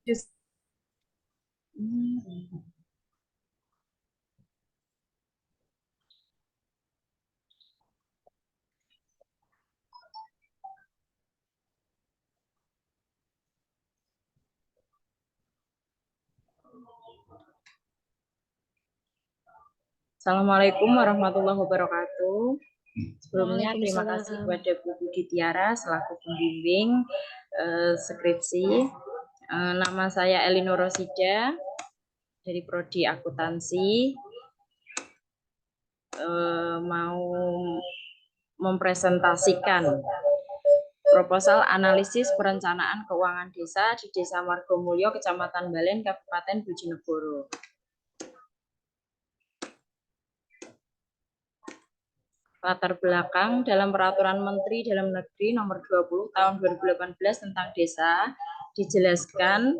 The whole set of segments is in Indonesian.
Yes. Assalamualaikum warahmatullahi wabarakatuh. Sebelumnya terima kasih kepada Bu Budi Tiara selaku pembimbing skripsi. Nama saya Elinor Rosida dari Prodi Akuntansi. Mau mempresentasikan proposal analisis perencanaan keuangan desa di Desa Margomulyo, Kecamatan Balen, Kabupaten Bojonegoro. Latar belakang dalam Peraturan Menteri Dalam Negeri Nomor 20 Tahun 2018 tentang Desa dijelaskan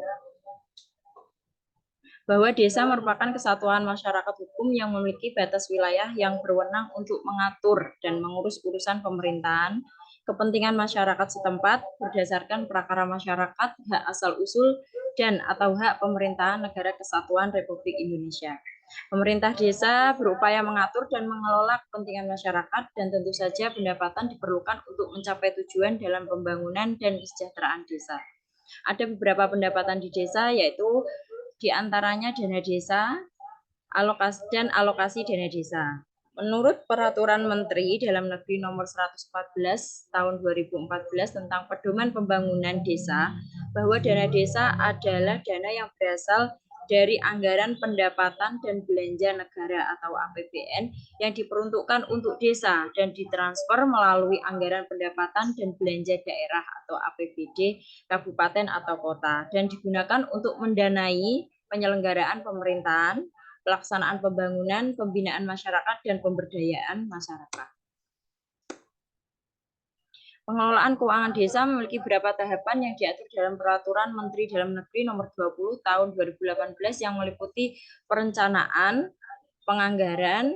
bahwa desa merupakan kesatuan masyarakat hukum yang memiliki batas wilayah yang berwenang untuk mengatur dan mengurus urusan pemerintahan, kepentingan masyarakat setempat berdasarkan prakara masyarakat, hak asal-usul, dan atau hak pemerintahan negara kesatuan Republik Indonesia. Pemerintah desa berupaya mengatur dan mengelola kepentingan masyarakat dan tentu saja pendapatan diperlukan untuk mencapai tujuan dalam pembangunan dan kesejahteraan desa. Ada beberapa pendapatan di desa yaitu diantaranya dana desa, alokasi dana desa. Menurut Peraturan Menteri Dalam Negeri Nomor 114 Tahun 2014 tentang Pedoman Pembangunan Desa, bahwa dana desa adalah dana yang berasal dari anggaran pendapatan dan belanja negara atau APBN yang diperuntukkan untuk desa dan ditransfer melalui anggaran pendapatan dan belanja daerah atau APBD kabupaten atau kota dan digunakan untuk mendanai penyelenggaraan pemerintahan, pelaksanaan pembangunan, pembinaan masyarakat, dan pemberdayaan masyarakat. Pengelolaan keuangan desa memiliki beberapa tahapan yang diatur dalam Peraturan Menteri Dalam Negeri Nomor 20 Tahun 2018 yang meliputi perencanaan, penganggaran,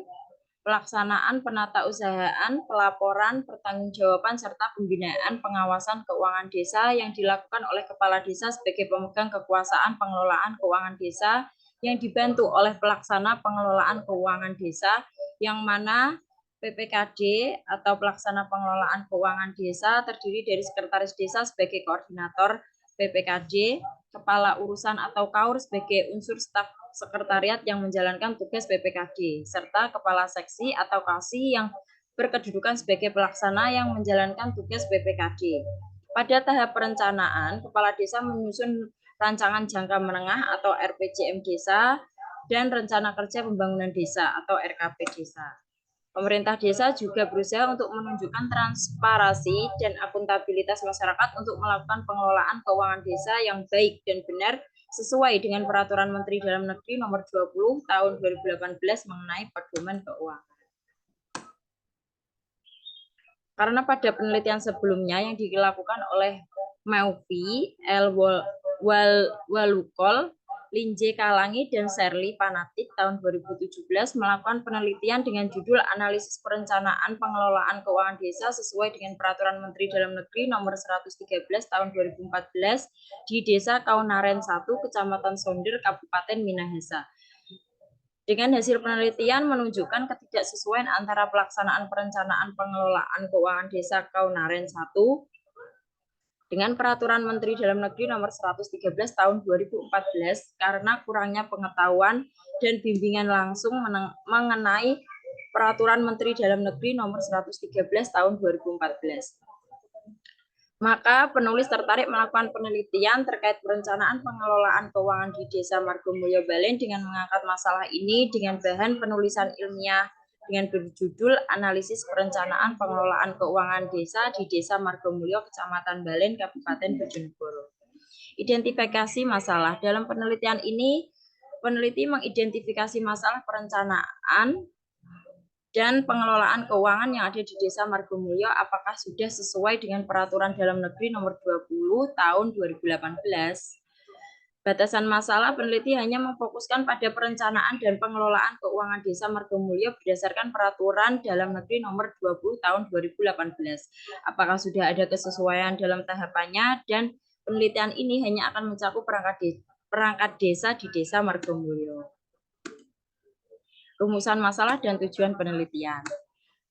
pelaksanaan penatausahaan, pelaporan, pertanggungjawaban, serta pembinaan pengawasan keuangan desa yang dilakukan oleh Kepala Desa sebagai pemegang kekuasaan pengelolaan keuangan desa yang dibantu oleh pelaksana pengelolaan keuangan desa yang mana PPKD atau pelaksana pengelolaan keuangan desa terdiri dari sekretaris desa sebagai koordinator PPKD, kepala urusan atau KAUR sebagai unsur staf sekretariat yang menjalankan tugas PPKD, serta kepala seksi atau KASI yang berkedudukan sebagai pelaksana yang menjalankan tugas PPKD. Pada tahap perencanaan, kepala desa menyusun rancangan jangka menengah atau RPJM desa dan rencana kerja pembangunan desa atau RKP desa. Pemerintah desa juga berusaha untuk menunjukkan transparansi dan akuntabilitas masyarakat untuk melakukan pengelolaan keuangan desa yang baik dan benar sesuai dengan Peraturan Menteri Dalam Negeri Nomor 20 Tahun 2018 mengenai pedoman keuangan. Karena pada penelitian sebelumnya yang dilakukan oleh Mauvi, L. Walukol, Linje Kalangi, dan Sherly Panatik tahun 2017 melakukan penelitian dengan judul Analisis Perencanaan Pengelolaan Keuangan Desa sesuai dengan Peraturan Menteri Dalam Negeri Nomor 113 Tahun 2014 di Desa Kaunaren 1, Kecamatan Sonder, Kabupaten Minahasa. Dengan hasil penelitian menunjukkan ketidaksesuaian antara pelaksanaan perencanaan pengelolaan keuangan desa Kaunaren 1 dengan Peraturan Menteri Dalam Negeri Nomor 113 Tahun 2014 karena kurangnya pengetahuan dan bimbingan langsung mengenai Peraturan Menteri Dalam Negeri Nomor 113 Tahun 2014. Maka penulis tertarik melakukan penelitian terkait perencanaan pengelolaan keuangan di Desa Margomulyo Balen dengan mengangkat masalah ini dengan bahan penulisan ilmiah dengan berjudul Analisis Perencanaan Pengelolaan Keuangan Desa di Desa Margomulyo, Kecamatan Balen, Kabupaten Bojonegoro. Identifikasi masalah. Dalam penelitian ini, peneliti mengidentifikasi masalah perencanaan dan pengelolaan keuangan yang ada di Desa Margomulyo apakah sudah sesuai dengan Peraturan Dalam Negeri Nomor 20 Tahun 2018. Batasan masalah peneliti hanya memfokuskan pada perencanaan dan pengelolaan keuangan Desa Margomulyo berdasarkan Peraturan Dalam Negeri Nomor 20 Tahun 2018. Apakah sudah ada kesesuaian dalam tahapannya dan Penelitian ini hanya akan mencakup perangkat desa di Desa Margomulyo. Rumusan masalah dan tujuan penelitian.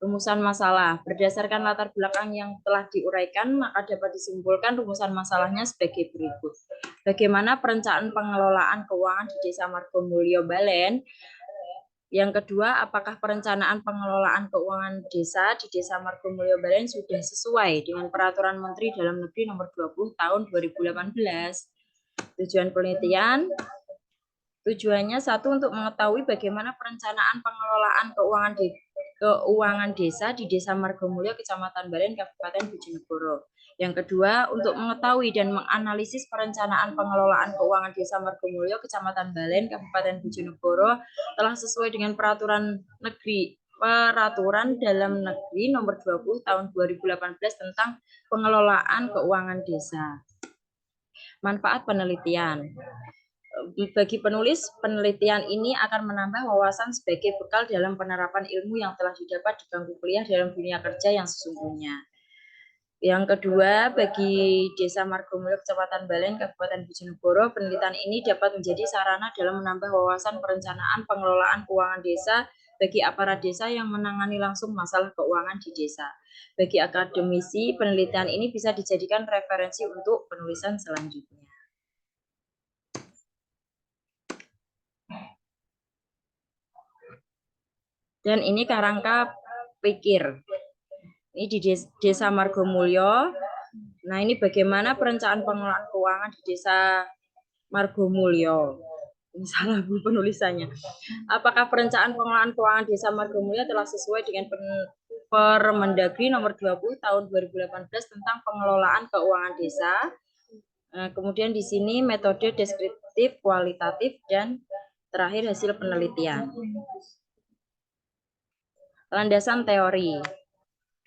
Rumusan masalah. Berdasarkan latar belakang yang telah diuraikan, maka dapat disimpulkan rumusan masalahnya sebagai berikut. Bagaimana perencanaan pengelolaan keuangan di Desa Margomulyo Balen? Yang kedua, apakah perencanaan pengelolaan keuangan desa di Desa Margomulyo Balen sudah sesuai dengan Peraturan Menteri Dalam Negeri Nomor 20 Tahun 2018? Tujuan penelitian. Tujuannya satu, untuk mengetahui bagaimana perencanaan pengelolaan keuangan desa di Desa Margomulyo, Kecamatan Balen, Kabupaten Bojonegoro. Yang kedua, untuk mengetahui dan menganalisis perencanaan pengelolaan keuangan Desa Margomulyo, Kecamatan Balen, Kabupaten Bojonegoro telah sesuai dengan Peraturan Dalam Negeri Nomor 20 Tahun 2018 tentang pengelolaan keuangan desa. Manfaat penelitian. Bagi penulis, penelitian ini akan menambah wawasan sebagai bekal dalam penerapan ilmu yang telah didapat di bangku kuliah dalam dunia kerja yang sesungguhnya. Yang kedua, bagi Desa Margomulyo, Kecamatan Balen, Kabupaten Bojonegoro, penelitian ini dapat menjadi sarana dalam menambah wawasan perencanaan pengelolaan keuangan desa bagi aparat desa yang menangani langsung masalah keuangan di desa. Bagi akademisi, penelitian ini bisa dijadikan referensi untuk penulisan selanjutnya. Dan ini kerangka pikir. Ini di Desa Margomulyo. Nah, ini bagaimana perencanaan pengelolaan keuangan di Desa Margomulyo. Ini salah bu penulisannya. Apakah perencanaan pengelolaan keuangan Desa Margomulyo telah sesuai dengan Permendagri Nomor 20 Tahun 2018 tentang pengelolaan keuangan desa? Nah, kemudian di sini metode deskriptif, kualitatif, dan terakhir hasil penelitian. Landasan teori.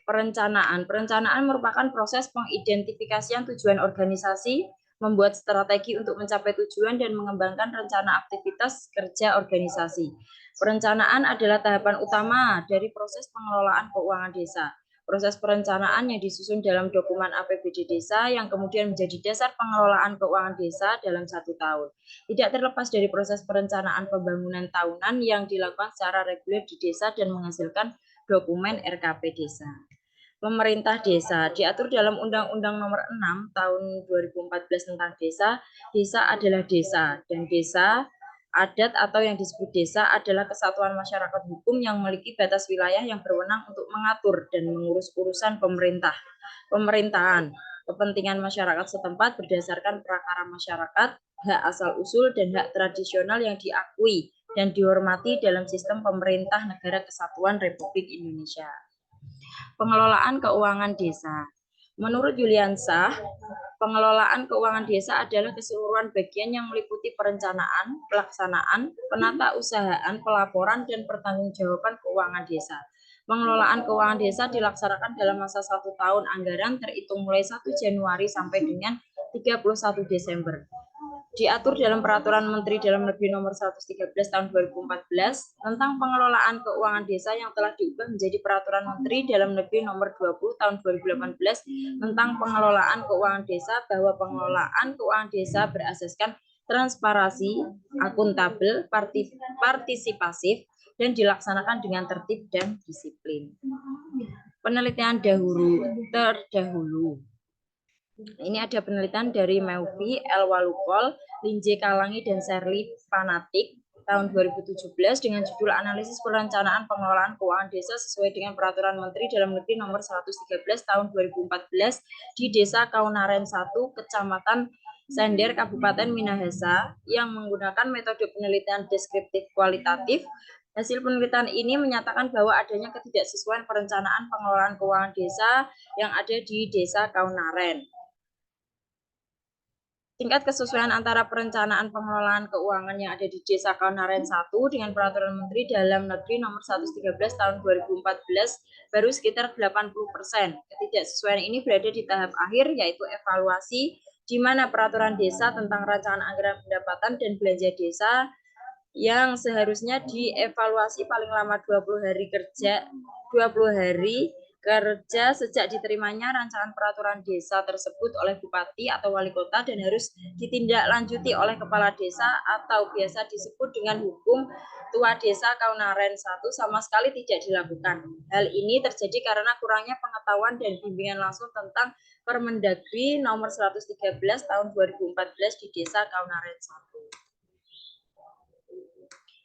Perencanaan. Perencanaan merupakan proses pengidentifikasian tujuan organisasi, membuat strategi untuk mencapai tujuan, dan mengembangkan rencana aktivitas kerja organisasi. Perencanaan adalah tahapan utama dari proses pengelolaan keuangan desa. Proses perencanaan yang disusun dalam dokumen APBD desa yang kemudian menjadi dasar pengelolaan keuangan desa dalam 1 tahun. Tidak terlepas dari proses perencanaan pembangunan tahunan yang dilakukan secara reguler di desa dan menghasilkan dokumen RKP desa. Pemerintah desa diatur dalam Undang-Undang Nomor 6 Tahun 2014 tentang desa. Desa adalah desa, dan desa adat atau yang disebut desa adalah kesatuan masyarakat hukum yang memiliki batas wilayah yang berwenang untuk mengatur dan mengurus urusan pemerintahan, kepentingan masyarakat setempat berdasarkan prakara masyarakat, hak asal-usul, dan hak tradisional yang diakui dan dihormati dalam sistem pemerintah negara kesatuan Republik Indonesia. Pengelolaan keuangan desa. Menurut Yuliansah, pengelolaan keuangan desa adalah keseluruhan bagian yang meliputi perencanaan, pelaksanaan, penatausahaan, pelaporan, dan pertanggungjawaban keuangan desa. Pengelolaan keuangan desa dilaksanakan dalam masa 1 tahun anggaran terhitung mulai 1 Januari sampai dengan 31 Desember. Diatur dalam Peraturan Menteri Dalam Negeri Nomor 113 Tahun 2014 tentang pengelolaan keuangan desa yang telah diubah menjadi Peraturan Menteri Dalam Negeri Nomor 20 Tahun 2018 tentang pengelolaan keuangan desa, bahwa pengelolaan keuangan desa berasaskan transparansi, akuntabel, partisipasif, dan dilaksanakan dengan tertib dan disiplin. Penelitian terdahulu. Ini ada penelitian dari Meuvi, El Walukol, Linje Kalangi, dan Serli Panatik tahun 2017 dengan judul Analisis Perencanaan Pengelolaan Keuangan Desa sesuai dengan Peraturan Menteri Dalam Negeri Nomor 113 Tahun 2014 di Desa Kaunaren 1, Kecamatan Sender, Kabupaten Minahasa, yang menggunakan metode penelitian deskriptif kualitatif. Hasil penelitian ini menyatakan bahwa adanya ketidaksesuaian perencanaan pengelolaan keuangan desa yang ada di Desa Kaunaren. Tingkat kesesuaian antara perencanaan pengelolaan keuangan yang ada di Desa Kaunaren 1 dengan Peraturan Menteri Dalam Negeri Nomor 113 Tahun 2014 baru sekitar 80%. Ketidaksesuaian ini berada di tahap akhir, yaitu evaluasi, di mana peraturan desa tentang rancangan anggaran pendapatan dan belanja desa yang seharusnya dievaluasi paling lama 20 hari bekerja sejak diterimanya rancangan peraturan desa tersebut oleh bupati atau wali kota dan harus ditindaklanjuti oleh kepala desa atau biasa disebut dengan hukum tua desa Kaunaren 1 sama sekali tidak dilakukan. Hal ini terjadi karena kurangnya pengetahuan dan bimbingan langsung tentang Permendagri nomor 113 tahun 2014 di desa Kaunaren 1.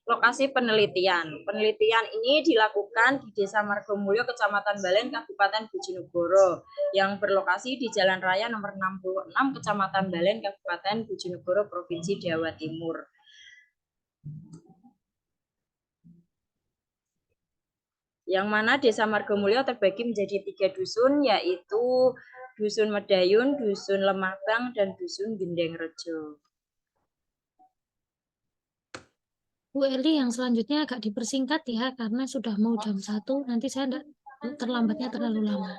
Lokasi penelitian. Penelitian ini dilakukan di Desa Margomulyo, Kecamatan Balen, Kabupaten Bojonegoro, yang berlokasi di Jalan Raya nomor 66, Kecamatan Balen, Kabupaten Bojonegoro, Provinsi Jawa Timur. Yang mana Desa Margomulyo terbagi menjadi 3 dusun, yaitu Dusun Medayun, Dusun Lemahbang, dan Dusun Gendengrejo. Bu Eli, yang selanjutnya agak dipersingkat ya, karena sudah mau jam 1, nanti saya enggak terlambatnya terlalu lama.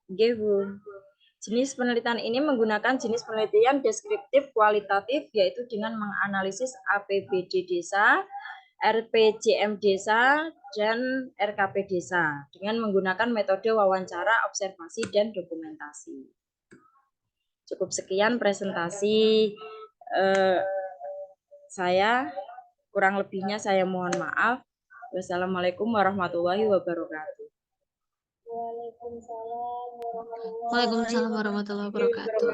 Oke, Bu. Jenis penelitian ini menggunakan jenis penelitian deskriptif kualitatif, yaitu dengan menganalisis APBD desa, RPJM desa, dan RKP desa, dengan menggunakan metode wawancara, observasi, dan dokumentasi. Cukup sekian presentasi saya. Kurang lebihnya saya mohon maaf. Wassalamualaikum warahmatullahi wabarakatuh. Waalaikumsalam warahmatullahi wabarakatuh.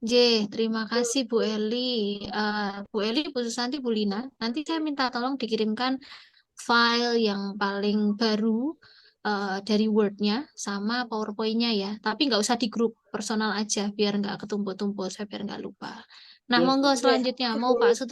J, terima kasih Bu Eli. Bu Eli, Bu Susanti, Bu Lina, nanti saya minta tolong dikirimkan file yang paling baru dari Word-nya sama PowerPoint-nya ya. Tapi nggak usah di grup personal aja, biar nggak ketumpuk-tumpuk, saya biar nggak lupa. Nah, monggo selanjutnya mau Pak Sutrisno.